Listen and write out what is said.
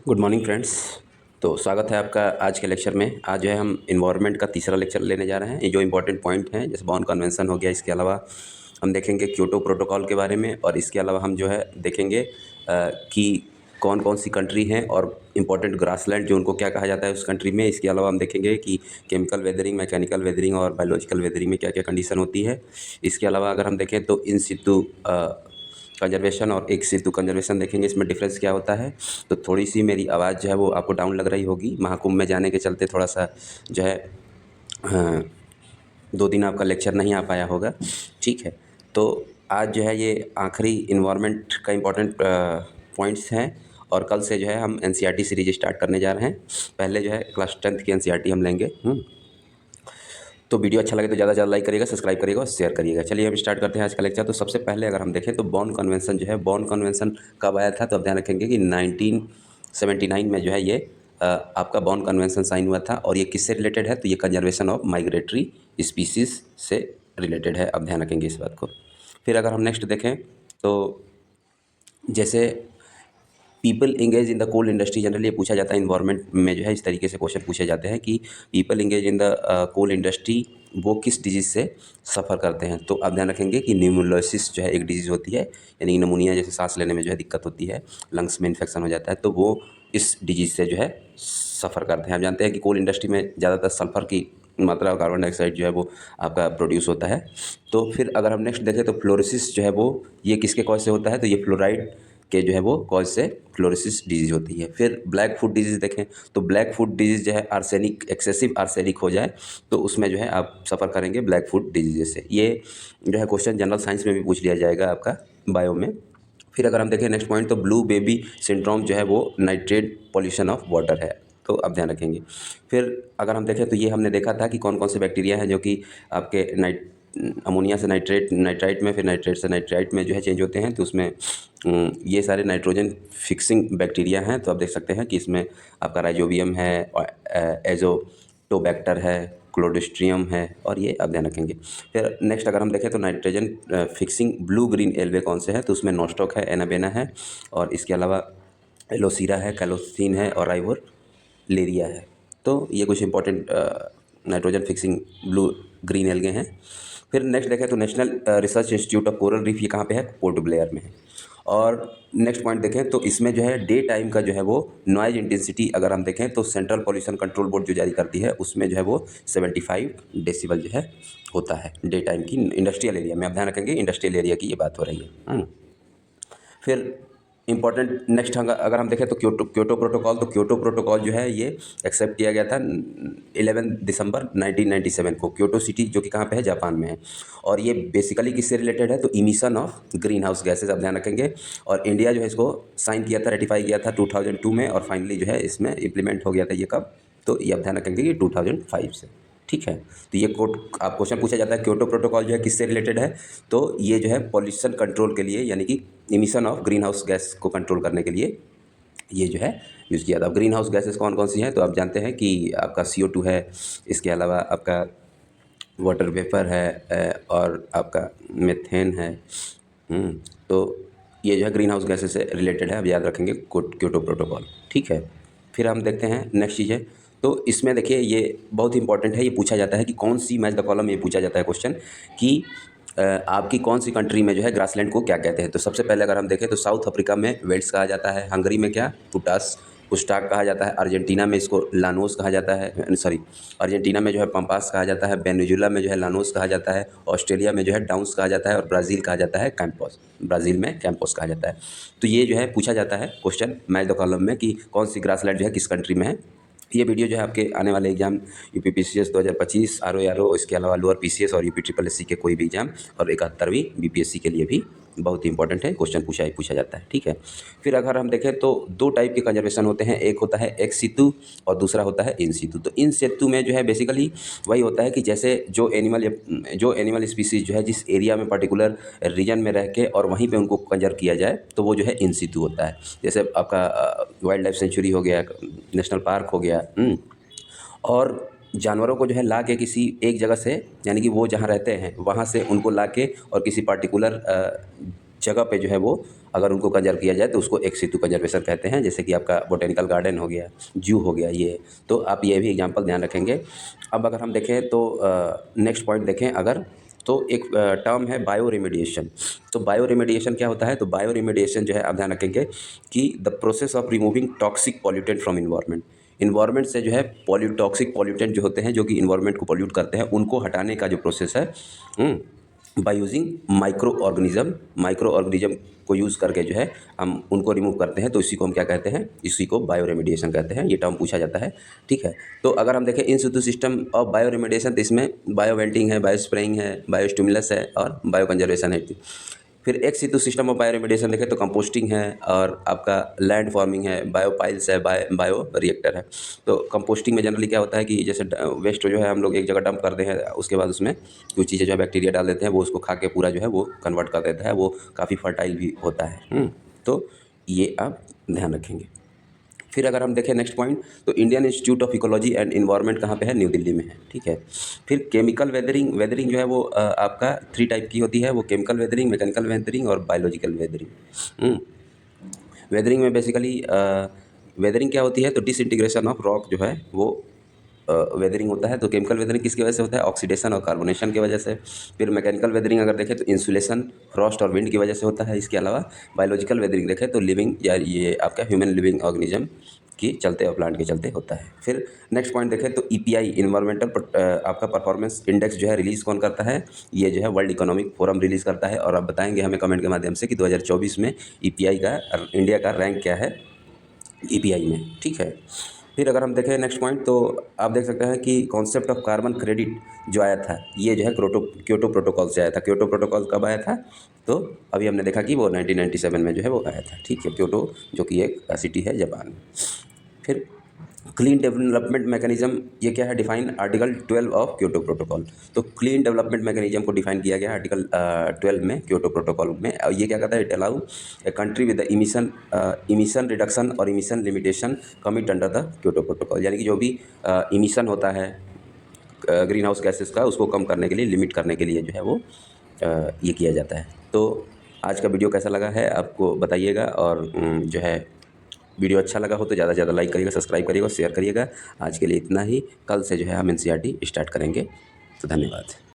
Good morning friends. तो स्वागत है आपका आज के लेक्चर में। आज जो है हम इन्वायरमेंट का तीसरा लेक्चर लेने जा रहे हैं। ये जो इंपॉर्टेंट पॉइंट हैं जैसे बॉन कन्वेंशन हो गया, इसके अलावा हम देखेंगे क्योटो प्रोटोकॉल के बारे में, और इसके अलावा हम जो है देखेंगे कि कौन कौन सी कंट्री हैं और इम्पोर्टेंट ग्रासलैंड जो उनको क्या कहा जाता है उस कंट्री में। इसके अलावा हम देखेंगे कि केमिकल वेदरिंग, मैकेनिकल वेदरिंग और बायोलॉजिकल वेदरिंग में क्या क्या कंडीशन होती है। इसके अलावा अगर हम देखें तो इन सितु कंजर्वेशन और एक सितु कंजर्वेशन देखेंगे, इसमें डिफरेंस क्या होता है। तो थोड़ी सी मेरी आवाज़ जो है वो आपको डाउन लग रही होगी, महाकुंभ में जाने के चलते थोड़ा सा जो है हाँ, 2 दिन आपका लेक्चर नहीं आ पाया होगा, ठीक है। तो आज जो है ये आखिरी इन्वायरमेंट का इम्पोर्टेंट पॉइंट्स हैं, और कल से जो है हम एनसीईआरटी सीरीज स्टार्ट करने जा रहे हैं। पहले जो है क्लास 10th की एनसीईआरटी हम लेंगे। तो वीडियो अच्छा लगे तो ज़्यादा से ज़्यादा लाइक करिएगा, सब्सक्राइब करिएगा और शेयर करिएगा। चलिए हम स्टार्ट करते हैं आज का लेक्चर। तो सबसे पहले अगर हम देखें तो बॉन कन्वेंशन जो है, बॉन कन्वेंशन कब आया था, तो आप ध्यान रखेंगे कि 1979 में जो है ये आपका बॉन कन्वेंशन साइन हुआ था। और ये किससे रिलेटेड है, तो ये कंजर्वेशन ऑफ माइग्रेटरी स्पीसीज़ से रिलेटेड है। आप ध्यान रखेंगे इस बात को। फिर अगर हम नेक्स्ट देखें तो जैसे people engage in the coal industry, generally ये पूछा जाता है इन्वायरमेंट में जो है, इस तरीके से क्वेश्चन पूछे जाते हैं कि people engage in the coal industry वो किस डिजीज़ से सफ़र करते हैं। तो आप ध्यान रखेंगे कि न्यूमोलोसिस जो है एक डिजीज़ होती है, यानी नमूनिया जैसे सांस लेने में जो है दिक्कत होती है, लंग्स में इन्फेक्शन हो जाता है, तो वो इस डिजीज़ से जो है सफ़र करते हैं। आप जानते हैं कि कोल इंडस्ट्री में ज़्यादातर सल्फ़र की मात्रा और कार्बन डाइऑक्साइड जो है वो आपका प्रोड्यूस होता है। तो फिर अगर हम नेक्स्ट देखें तो फ्लोरोसिस जो है वो ये किसके कॉज से होता है, तो ये फ्लोराइड के जो है वो कॉज से फ्लोरोसिस डिजीज़ होती है। फिर ब्लैक फुट डिजीज़ देखें तो ब्लैक फुट डिजीज़ जो है आर्सेनिक, एक्सेसिव आर्सेनिक हो जाए तो उसमें जो है आप सफ़र करेंगे ब्लैक फुट डिजीज़ से। ये जो है क्वेश्चन जनरल साइंस में भी पूछ लिया जाएगा आपका बायो में। फिर अगर हम देखें नेक्स्ट पॉइंट तो ब्लू बेबी सिंड्रोम जो है वो नाइट्रेट पॉल्यूशन ऑफ वाटर है, तो आप ध्यान रखेंगे। फिर अगर हम देखें तो ये हमने देखा था कि कौन कौन से बैक्टीरिया हैं जो कि आपके अमोनिया से नाइट्राइट में, फिर नाइट्रेट से नाइट्राइट में जो है चेंज होते हैं। तो उसमें ये सारे नाइट्रोजन फिक्सिंग बैक्टीरिया हैं। तो आप देख सकते हैं कि इसमें आपका राइजोबियम है, एजोटोबैक्टर है, क्लोस्ट्रिडियम है, और ये आप ध्यान रखेंगे। फिर नेक्स्ट अगर हम देखें तो नाइट्रोजन फिक्सिंग ब्लू ग्रीन एल्वे कौन से हैं, तो उसमें नोस्टॉक है, एनाबेना है, और इसके अलावा एलोसीरा है, कैलोसिन है, और राइवोलेरिया है। तो ये कुछ important nitrogen fixing blue green algae हैं। फिर नेक्स्ट देखें तो national research institute of coral reef, ये कहाँ पे है, पोर्ट ब्लेयर में है। और नेक्स्ट पॉइंट देखें तो इसमें जो है डे टाइम का जो है वो नॉइज इंटेंसिटी अगर हम देखें तो सेंट्रल पॉल्यूशन कंट्रोल बोर्ड जो जारी करती है उसमें जो है वो 75 डेसिबल जो है होता है डे टाइम की इंडस्ट्रियल एरिया में। आप ध्यान रखेंगे इंडस्ट्रियल एरिया की ये बात हो रही है। फिर इंपॉर्टेंट नेक्स्ट अगर हम देखें तो क्योटो प्रोटोकॉल, तो क्योटो प्रोटोकॉल जो है ये एक्सेप्ट किया गया था 11 दिसंबर 1997 को। क्योटो सिटी जो कि कहाँ पे है, जापान में है। और ये बेसिकली किससे रिलेटेड है, तो emission of green house gases, आप ध्यान रखेंगे। और इंडिया जो है इसको साइन किया था, रेटिफाई किया था 2002 में, और फाइनली जो है इसमें इम्प्लीमेंट हो गया था ये कब, तो ये आप ध्यान रखेंगे कि 2005 से, ठीक है। तो ये कोड आप क्वेश्चन पूछा जाता है क्योटो प्रोटोकॉल जो है किससे रिलेटेड है, तो ये जो है पॉल्यूशन कंट्रोल के लिए, यानी कि emission of green house gas को कंट्रोल करने के लिए ये जो है यूज़ किया था। अब ग्रीन हाउस गैसेस कौन कौन सी हैं, तो आप जानते हैं कि आपका CO2 है, इसके अलावा आपका वाटर वेपर है, और आपका मेथेन है। तो ये जो है ग्रीन हाउस गैसेस से रिलेटेड है, अब याद रखेंगे क्योटो प्रोटोकॉल, ठीक है। फिर हम देखते हैं नेक्स्ट चीज़ है, तो इसमें देखिए ये बहुत इंपॉर्टेंट है, ये पूछा जाता है कि कौन सी मैच द कॉलम, ये पूछा जाता है क्वेश्चन कि आपकी कौन सी कंट्री में जो है ग्रासलैंड को क्या कहते हैं। तो सबसे पहले अगर हम देखें तो साउथ अफ्रीका में वेल्स कहा जाता है, हंगरी में क्या, पुटास पुस्टाक कहा जाता है, अर्जेंटीना में इसको लानोस कहा जाता है, सॉरी अर्जेंटीना में जो है पंपास कहा जाता है, वेनेजुएला में जो है लानोस कहा जाता है, ऑस्ट्रेलिया में जो है डाउन्स कहा जाता है, और ब्राज़ील कहा जाता है कैंपोस, ब्राज़ील में कैंपोस कहा जाता है। तो ये जो है पूछा जाता है क्वेश्चन मैच द कॉलम में कि कौन सी ग्रासलैंड जो है किस कंट्री में है। ये वीडियो जो है आपके आने वाले एग्जाम यूपी PCS 2025, RO, इसके अलावा लोअर PCS और यूपी SSS के कोई भी एग्जाम, और 71वीं BPSC के लिए भी बहुत इंपॉर्टेंट है, क्वेश्चन पूछा जाता है, ठीक है। फिर अगर हम देखें तो 2 टाइप के कंजर्वेशन होते हैं, एक होता है एक्स सितु और दूसरा होता है इन सितु। तो इन सितु में जो है बेसिकली वही होता है कि जैसे जो एनिमल स्पीसीज जो है जिस एरिया में पर्टिकुलर रीजन में रह के और वहीं पे उनको कंजर्व किया जाए तो वो जो है इन सितु होता है। जैसे आपका वाइल्ड लाइफ सेंचुरी हो गया, नेशनल पार्क हो गया, और जानवरों को जो है ला के किसी एक जगह से, यानी कि वो जहाँ रहते हैं वहाँ से उनको ला के और किसी पार्टिकुलर जगह पे जो है वो अगर उनको कंजर्व किया जाए तो उसको एक सितु कंजर्वेशन कहते हैं, जैसे कि आपका बोटेनिकल गार्डन हो गया, जू हो गया ये। तो आप ये भी एग्जांपल ध्यान रखेंगे। अब अगर हम देखें तो नेक्स्ट पॉइंट देखें अगर, तो एक टर्म है बायो रेमेडिएशन। तो बायो रेमेडिएशन क्या होता है? तो बायो रेमेडिएशन जो है आप ध्यान रखेंगे कि the process of removing toxic pollutant from environment. Environment से जो है टॉक्सिक पॉल्यूटेंट जो होते हैं, जो कि इन्वायरमेंट को पॉल्यूट करते हैं, उनको हटाने का जो प्रोसेस है बाय यूजिंग माइक्रो ऑर्गेनिज्म को यूज़ करके जो है हम उनको रिमूव करते हैं। तो इसी को हम क्या कहते हैं? इसी को बायो रेमेडिएशन कहते हैं। ये टर्म पूछा जाता है, ठीक है। तो अगर हम देखें इन सितु सिस्टम ऑफ बायो रेमेडिएशन, तो इसमें बायो वेंटिंग है, बायो स्प्रेइंग है, बायो स्टिमुलस है और बायो कंजर्वेशन है। फिर एक सितु सिस्टम ऑफ बायो रेमेडिएशन देखें तो कंपोस्टिंग है और आपका लैंड फार्मिंग है, बायोपाइल्स है, बायो रिएक्टर है। तो कंपोस्टिंग में जनरली क्या होता है कि जैसे वेस्ट जो है हम लोग एक जगह डंप कर दें हैं, उसके बाद उसमें कुछ चीज़ें जो है बैक्टीरिया डाल देते हैं, वो उसको खा के पूरा जो है वो कन्वर्ट कर देता है, वो काफ़ी फर्टाइल भी होता है। तो ये आप ध्यान रखेंगे। फिर अगर हम देखें नेक्स्ट पॉइंट, तो Indian institute of ecology and environment कहाँ पे है? न्यू दिल्ली में है, ठीक है। फिर केमिकल वेदरिंग जो है वो आपका 3 टाइप की होती है, वो केमिकल वेदरिंग, मैकेनिकल वेदरिंग और बायोलॉजिकल वेदरिंग। वेदरिंग में बेसिकली वेदरिंग क्या होती है? तो डिसइंटीग्रेशन ऑफ रॉक जो है वो वेदरिंग होता है। तो केमिकल वेदरिंग किसकी वजह से होता है? ऑक्सीडेशन और कार्बोनेशन की वजह से। फिर मैकेनिकल वेदरिंग अगर देखें तो इंसुलेशन, फ्रॉस्ट और विंड की वजह से होता है। इसके अलावा बायोलॉजिकल वेदरिंग देखें तो लिविंग या ये आपका ह्यूमन लिविंग ऑर्गेनिज्म के चलते और प्लांट के चलते होता है। फिर नेक्स्ट पॉइंट देखें तो ईपीआई इन्वायरमेंटल आपका परफॉर्मेंस इंडेक्स जो है रिलीज़ कौन करता है? ये जो है वर्ल्ड इकोनॉमिक फोरम रिलीज़ करता है। और आप बताएंगे हमें कमेंट के माध्यम से कि 2024 में ईपीआई का इंडिया का रैंक क्या है ईपीआई में, ठीक है। फिर अगर हम देखें नेक्स्ट पॉइंट, तो आप देख सकते हैं कि कॉन्सेप्ट ऑफ कार्बन क्रेडिट जो आया था, ये जो है क्योटो प्रोटोकॉल से आया था। क्योटो प्रोटोकॉल कब आया था? तो अभी हमने देखा कि वो 1997 में जो है वो आया था, ठीक है। क्योटो जो कि एक सिटी है जापान में। फिर क्लीन डेवलपमेंट मैकेनिज्म, ये क्या है? Define article 12 of Kyoto protocol. तो क्लीन डेवलपमेंट मैकेनिज्म को डिफाइन किया गया आर्टिकल 12 में क्योटो प्रोटोकॉल में। और ये क्या कहता है? It allow a country with the emission reduction और emission limitation commit under the Kyoto protocol. यानी कि जो भी इमिशन होता है ग्रीन हाउस गैसेस का, उसको कम करने के लिए, लिमिट करने के लिए जो है वो ये किया जाता है। तो आज का वीडियो कैसा लगा है आपको बताइएगा, और जो है वीडियो अच्छा लगा हो तो ज़्यादा से ज़्यादा लाइक करिएगा, सब्सक्राइब करिएगा और शेयर करिएगा। आज के लिए इतना ही। कल से जो है हम एनसीईआरटी स्टार्ट करेंगे। तो धन्यवाद।